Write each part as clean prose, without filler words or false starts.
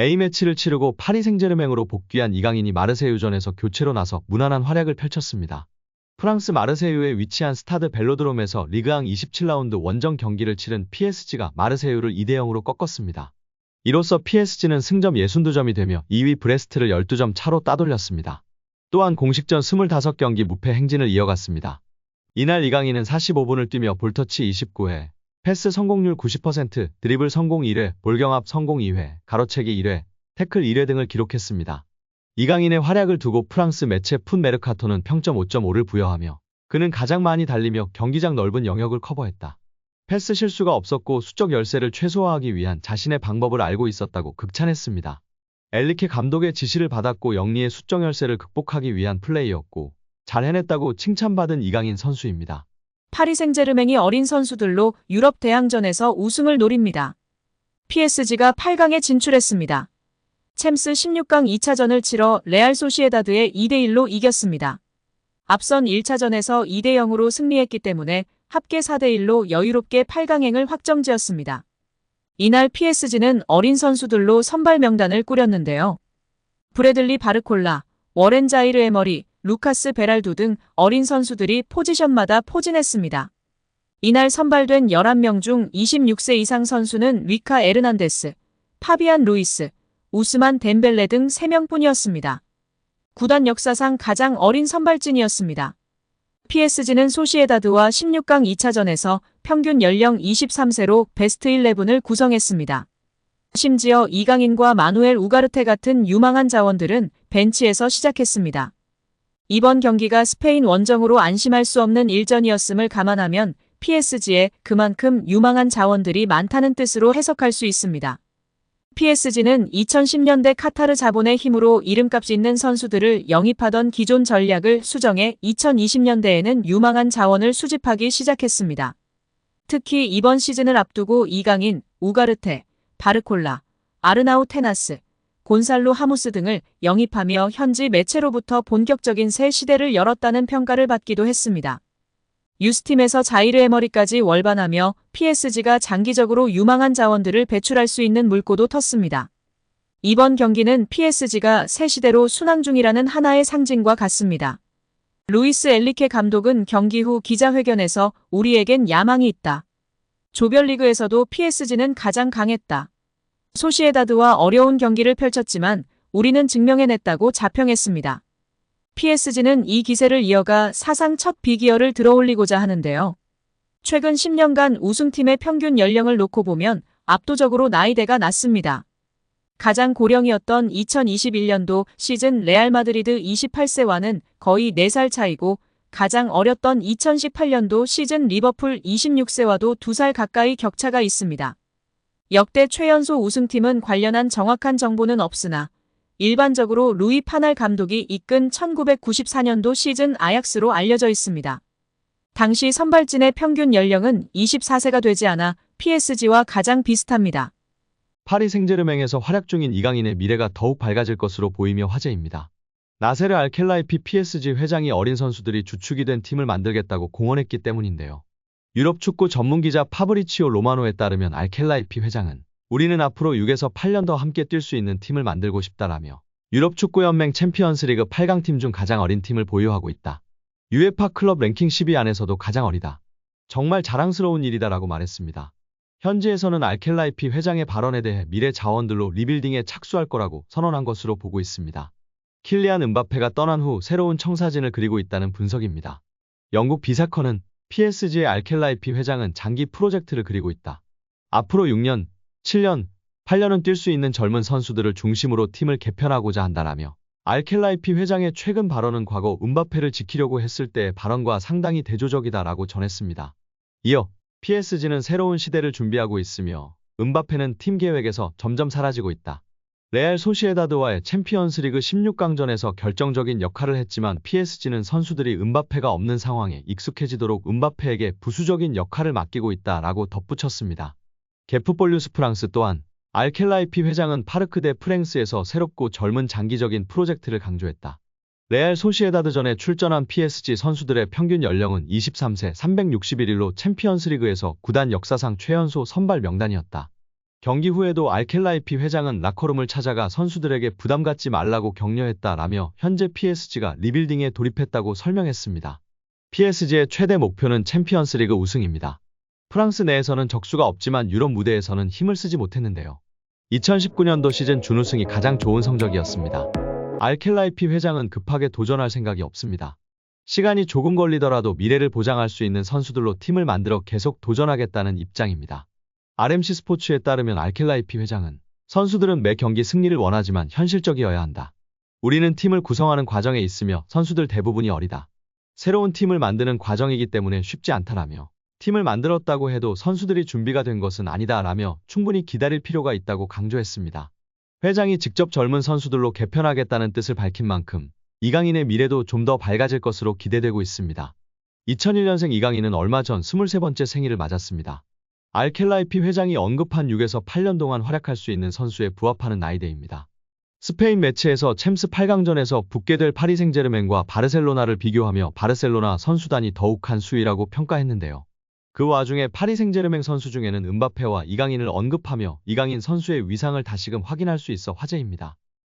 A매치를 치르고 파리 생제르맹으로 복귀한 이강인이 마르세유전에서 교체로 나서 무난한 활약을 펼쳤습니다. 프랑스 마르세유에 위치한 스타드 벨로드롬에서 리그앙 27라운드 원정 경기를 치른 PSG가 마르세유를 2대0으로 꺾었습니다. 이로써 PSG는 승점 62점이 되며 2위 브레스트를 12점 차로 따돌렸습니다. 또한 공식전 25경기 무패 행진을 이어갔습니다. 이날 이강인은 45분을 뛰며 볼터치 29회, 패스 성공률 90%, 드리블 성공 1회, 볼경합 성공 2회, 가로채기 1회, 태클 1회 등을 기록했습니다. 이강인의 활약을 두고 프랑스 매체 풋 메르카토는 평점 5.5를 부여하며 그는 가장 많이 달리며 경기장 넓은 영역을 커버했다. 패스 실수가 없었고 수적 열세를 최소화하기 위한 자신의 방법을 알고 있었다고 극찬했습니다. 엘리케 감독의 지시를 받았고 영리의 수적 열세를 극복하기 위한 플레이였고 잘 해냈다고 칭찬받은 이강인 선수입니다. 파리 생제르맹이 어린 선수들로 유럽 대항전에서 우승을 노립니다. PSG가 8강에 진출했습니다. 챔스 16강 2차전을 치러 레알 소시에다드에 2대1로 이겼습니다. 앞선 1차전에서 2대0으로 승리했기 때문에 합계 4대1로 여유롭게 8강행을 확정지었습니다. 이날 PSG는 어린 선수들로 선발 명단을 꾸렸는데요. 브래들리 바르콜라, 워렌 자이르 에머리, 루카스 베랄두 등 어린 선수들이 포지션마다 포진했습니다. 이날 선발된 11명 중 26세 이상 선수는 위카 에르난데스, 파비안 루이스, 우스만 덴벨레 등 3명뿐이었습니다. 구단 역사상 가장 어린 선발진이었습니다. PSG는 소시에다드와 16강 2차전에서 평균 연령 23세로 베스트 11을 구성했습니다. 심지어 이강인과 마누엘 우가르테 같은 유망한 자원들은 벤치에서 시작했습니다. 이번 경기가 스페인 원정으로 안심할 수 없는 일전이었음을 감안하면 PSG에 그만큼 유망한 자원들이 많다는 뜻으로 해석할 수 있습니다. PSG는 2010년대 카타르 자본의 힘으로 이름값 있는 선수들을 영입하던 기존 전략을 수정해 2020년대에는 유망한 자원을 수집하기 시작했습니다. 특히 이번 시즌을 앞두고 이강인, 우가르테, 바르콜라, 아르나우 테나스, 곤살로 하무스 등을 영입하며 현지 매체로부터 본격적인 새 시대를 열었다는 평가를 받기도 했습니다. 유스팀에서 자이르 에머리까지 월반하며 PSG가 장기적으로 유망한 자원들을 배출할 수 있는 물꼬도 텄습니다. 이번 경기는 PSG가 새 시대로 순항 중이라는 하나의 상징과 같습니다. 루이스 엘리케 감독은 경기 후 기자회견에서 우리에겐 야망이 있다. 조별리그에서도 PSG는 가장 강했다. 소시에다드와 어려운 경기를 펼쳤지만 우리는 증명해냈다고 자평했습니다. PSG는 이 기세를 이어가 사상 첫 비기어를 들어올리고자 하는데요. 최근 10년간 우승팀의 평균 연령을 놓고 보면 압도적으로 나이대가 낮습니다. 가장 고령이었던 2021년도 시즌 레알 마드리드 28세와는 거의 4살 차이고 가장 어렸던 2018년도 시즌 리버풀 26세와도 2살 가까이 격차가 있습니다. 역대 최연소 우승팀은 관련한 정확한 정보는 없으나 일반적으로 루이 파날 감독이 이끈 1994년도 시즌 아약스로 알려져 있습니다. 당시 선발진의 평균 연령은 24세가 되지 않아 PSG와 가장 비슷합니다. 파리 생제르맹에서 활약 중인 이강인의 미래가 더욱 밝아질 것으로 보이며 화제입니다. 나세르 알켈라이피 PSG 회장이 어린 선수들이 주축이 된 팀을 만들겠다고 공언했기 때문인데요. 유럽 축구 전문기자 파브리치오 로마노에 따르면 알켈라이피 회장은 우리는 앞으로 6에서 8년 더 함께 뛸 수 있는 팀을 만들고 싶다라며 유럽 축구연맹 챔피언스리그 8강팀 중 가장 어린 팀을 보유하고 있다. UEFA 클럽 랭킹 10위 안에서도 가장 어리다. 정말 자랑스러운 일이다라고 말했습니다. 현지에서는 알켈라이피 회장의 발언에 대해 미래 자원들로 리빌딩에 착수할 거라고 선언한 것으로 보고 있습니다. 킬리안 음바페가 떠난 후 새로운 청사진을 그리고 있다는 분석입니다. 영국 비사컨은 PSG의 알켈라이피 회장은 장기 프로젝트를 그리고 있다. 앞으로 6년, 7년, 8년은 뛸 수 있는 젊은 선수들을 중심으로 팀을 개편하고자 한다라며 알켈라이피 회장의 최근 발언은 과거 음바페를 지키려고 했을 때의 발언과 상당히 대조적이다라고 전했습니다. 이어 PSG는 새로운 시대를 준비하고 있으며 음바페는 팀 계획에서 점점 사라지고 있다. 레알 소시에다드와의 챔피언스리그 16강전에서 결정적인 역할을 했지만 PSG는 선수들이 음바페가 없는 상황에 익숙해지도록 음바페에게 부수적인 역할을 맡기고 있다라고 덧붙였습니다. 게프볼 뉴스 프랑스 또한 알켈라이피 회장은 파르크 데 프랭스에서 새롭고 젊은 장기적인 프로젝트를 강조했다. 레알 소시에다드전에 출전한 PSG 선수들의 평균 연령은 23세 361일로 챔피언스리그에서 구단 역사상 최연소 선발 명단이었다. 경기 후에도 알켈라이피 회장은 라커룸을 찾아가 선수들에게 부담 갖지 말라고 격려했다라며 현재 PSG가 리빌딩에 돌입했다고 설명했습니다. PSG의 최대 목표는 챔피언스리그 우승입니다. 프랑스 내에서는 적수가 없지만 유럽 무대에서는 힘을 쓰지 못했는데요. 2019년도 시즌 준우승이 가장 좋은 성적이었습니다. 알켈라이피 회장은 급하게 도전할 생각이 없습니다. 시간이 조금 걸리더라도 미래를 보장할 수 있는 선수들로 팀을 만들어 계속 도전하겠다는 입장입니다. RMC 스포츠에 따르면 알켈라이피 회장은 선수들은 매 경기 승리를 원하지만 현실적이어야 한다. 우리는 팀을 구성하는 과정에 있으며 선수들 대부분이 어리다. 새로운 팀을 만드는 과정이기 때문에 쉽지 않다라며 팀을 만들었다고 해도 선수들이 준비가 된 것은 아니다라며 충분히 기다릴 필요가 있다고 강조했습니다. 회장이 직접 젊은 선수들로 개편하겠다는 뜻을 밝힌 만큼 이강인의 미래도 좀 더 밝아질 것으로 기대되고 있습니다. 2001년생 이강인은 얼마 전 23번째 생일을 맞았습니다. 알켈라이피 회장이 언급한 6에서 8년 동안 활약할 수 있는 선수에 부합하는 나이대입니다. 스페인 매체에서 챔스 8강전에서 붙게 될 파리 생제르맹과 바르셀로나를 비교하며 바르셀로나 선수단이 더욱 한 수위라고 평가했는데요. 그 와중에 파리 생제르맹 선수 중에는 음바페와 이강인을 언급하며 이강인 선수의 위상을 다시금 확인할 수 있어 화제입니다.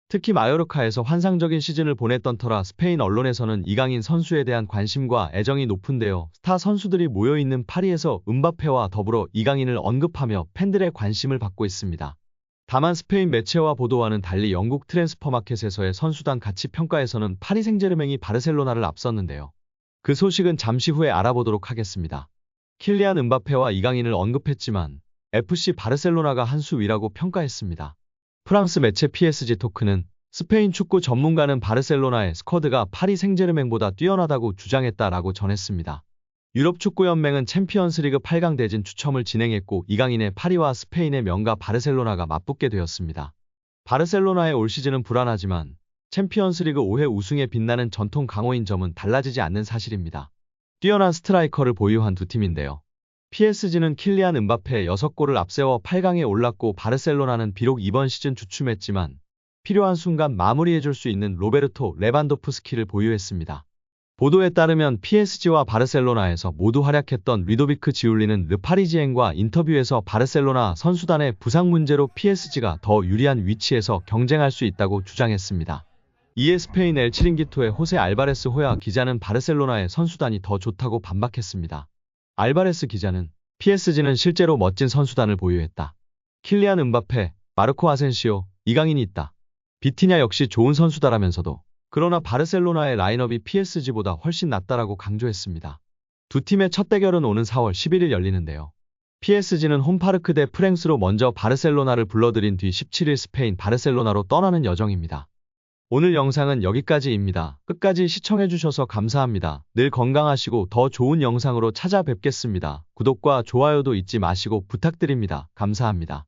특히 마요르카에서 환상적인 시즌을 보냈던 터라 스페인 언론에서는 이강인 선수에 대한 관심과 애정이 높은데요. 스타 선수들이 모여있는 파리에서 음바페와 더불어 이강인을 언급하며 팬들의 관심을 받고 있습니다. 다만 스페인 매체와 보도와는 달리 영국 트랜스퍼마켓에서의 선수단 가치 평가에서는 파리 생제르맹이 바르셀로나를 앞섰는데요. 그 소식은 잠시 후에 알아보도록 하겠습니다. 킬리안 음바페와 이강인을 언급했지만 FC 바르셀로나가 한 수 위라고 평가했습니다. 프랑스 매체 PSG 토크는 스페인 축구 전문가는 바르셀로나의 스쿼드가 파리 생제르맹보다 뛰어나다고 주장했다라고 전했습니다. 유럽축구연맹은 챔피언스리그 8강 대진 추첨을 진행했고 이강인의 파리와 스페인의 명가 바르셀로나가 맞붙게 되었습니다. 바르셀로나의 올 시즌은 불안하지만 챔피언스리그 5회 우승에 빛나는 전통 강호인 점은 달라지지 않는 사실입니다. 뛰어난 스트라이커를 보유한 두 팀인데요. PSG는 킬리안 음바페 6골을 앞세워 8강에 올랐고 바르셀로나는 비록 이번 시즌 주춤했지만 필요한 순간 마무리해줄 수 있는 로베르토 레반도프스키를 보유했습니다. 보도에 따르면 PSG와 바르셀로나에서 모두 활약했던 루도비크 지울리는 르파리지앵과 인터뷰에서 바르셀로나 선수단의 부상 문제로 PSG가 더 유리한 위치에서 경쟁할 수 있다고 주장했습니다. 이에 스페인 엘 치링기토의 호세 알바레스 호야 기자는 바르셀로나의 선수단이 더 좋다고 반박했습니다. 알바레스 기자는 PSG는 실제로 멋진 선수단을 보유했다. 킬리안 음바페, 마르코 아센시오, 이강인이 있다. 비티냐 역시 좋은 선수다라면서도 그러나 바르셀로나의 라인업이 PSG보다 훨씬 낫다라고 강조했습니다. 두 팀의 첫 대결은 오는 4월 11일 열리는데요. PSG는 홈파르크 대 프랭스로 먼저 바르셀로나를 불러들인 뒤 17일 스페인 바르셀로나로 떠나는 여정입니다. 오늘 영상은 여기까지입니다. 끝까지 시청해주셔서 감사합니다. 늘 건강하시고 더 좋은 영상으로 찾아뵙겠습니다. 구독과 좋아요도 잊지 마시고 부탁드립니다. 감사합니다.